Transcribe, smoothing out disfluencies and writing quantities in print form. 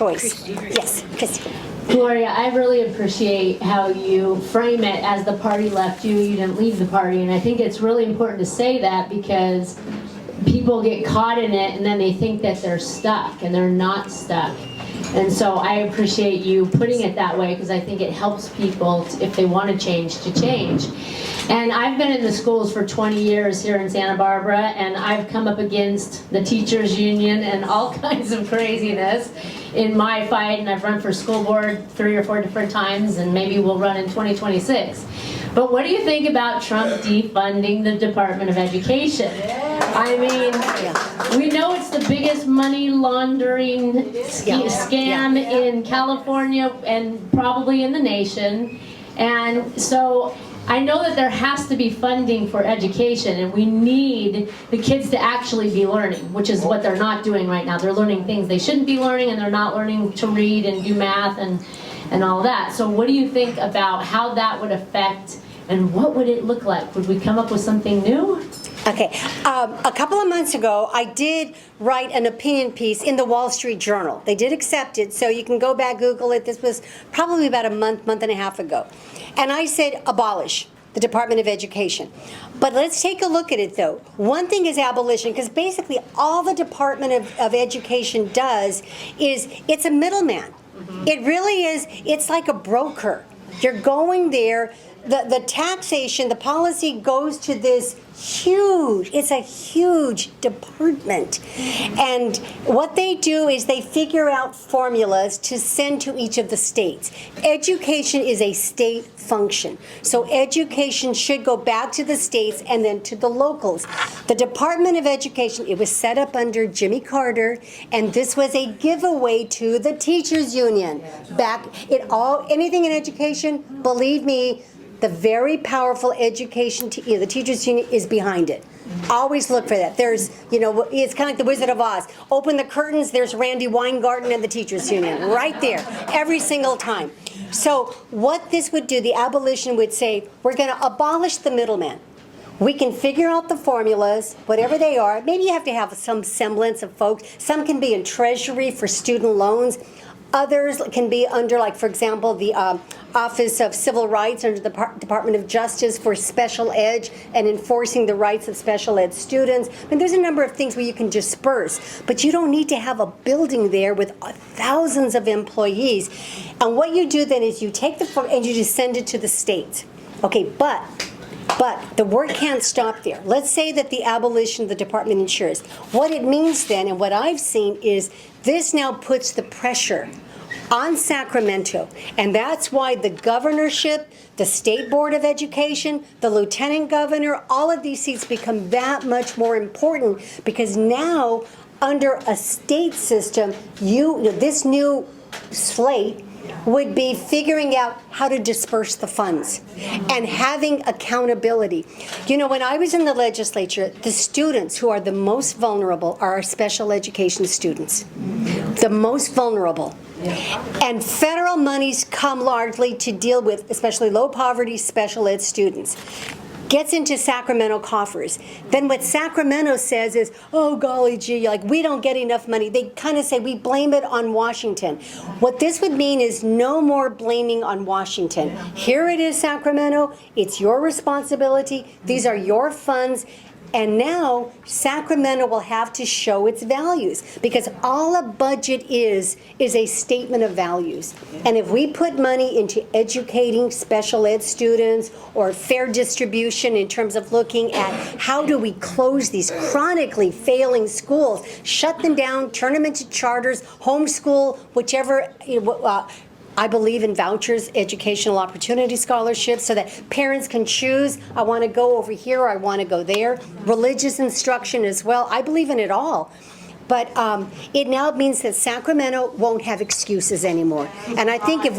choice. Yes, Christy. Gloria, I really appreciate how you frame it as the party left you, you didn't leave the party, and I think it's really important to say that because people get caught in it and then they think that they're stuck, and they're not stuck. And so I appreciate you putting it that way because I think it helps people, if they want to change. And I've been in the schools for 20 years here in Santa Barbara, and I've come up against the teachers union and all kinds of craziness in my fight, and I've run for school board 3 or 4 different times, and maybe we'll run in 2026. But what do you think about Trump defunding the Department of Education? I mean, we know it's the biggest money laundering scam in California and probably in the nation. And so I know that there has to be funding for education, and we need the kids to actually be learning, which is what they're not doing right now. They're learning things they shouldn't be learning, and they're not learning to read and do math and all that. So what do you think about how that would affect, and what would it look like? Would we come up with something new? Okay, a couple of months ago, I did write an opinion piece in the Wall Street Journal. They did accept it, so you can go back, Google it. This was probably about a month and a half ago. And I said, abolish the Department of Education. But let's take a look at it, though. One thing is abolition, because basically all the Department of Education does is it's a middleman. It really is, it's like a broker. You're going there. The taxation, the policy goes to this it's a huge department. And what they do is they figure out formulas to send to each of the states. Education is a state function. So education should go back to the states and then to the locals. The Department of Education, it was set up under Jimmy Carter, and this was a giveaway to the teachers union. Anything in education, believe me, the very powerful education, the teachers union is behind it. Always look for that. There's, it's kind of like the Wizard of Oz. Open the curtains, there's Randy Weingarten and the teachers union right there, every single time. So what this would do, the abolition would say, we're going to abolish the middleman. We can figure out the formulas, whatever they are. Maybe you have to have some semblance of folks. Some can be in Treasury for student loans. Others can be under, like, for example, the Office of Civil Rights under the Department of Justice for special ed and enforcing the rights of special ed students. I mean, there's a number of things where you can disperse, but you don't need to have a building there with thousands of employees. And what you do then is you take the form and you just send it to the states. Okay, but the work can't stop there. Let's say that the abolition of the Department ensures. What it means then, and what I've seen, is this now puts the pressure on Sacramento. And that's why the governorship, the State Board of Education, the lieutenant governor, all of these seats become that much more important, because now under a state system, this new slate would be figuring out how to disperse the funds and having accountability. When I was in the legislature, the students who are the most vulnerable are our special education students. The most vulnerable. And federal monies come largely to deal with especially low poverty special ed students. Gets into Sacramento coffers. Then what Sacramento says is, oh, golly gee, we don't get enough money. They kind of say we blame it on Washington. What this would mean is no more blaming on Washington. Here it is, Sacramento. It's your responsibility. These are your funds. And now Sacramento will have to show its values, because all a budget is a statement of values. And if we put money into educating special ed students or fair distribution in terms of looking at how do we close these chronically failing schools, shut them down, turn them into charters, homeschool, whichever, I believe in vouchers, educational opportunity scholarships, so that parents can choose, I want to go over here or I want to go there. Religious instruction as well. I believe in it all. But it now means that Sacramento won't have excuses anymore. And I think if we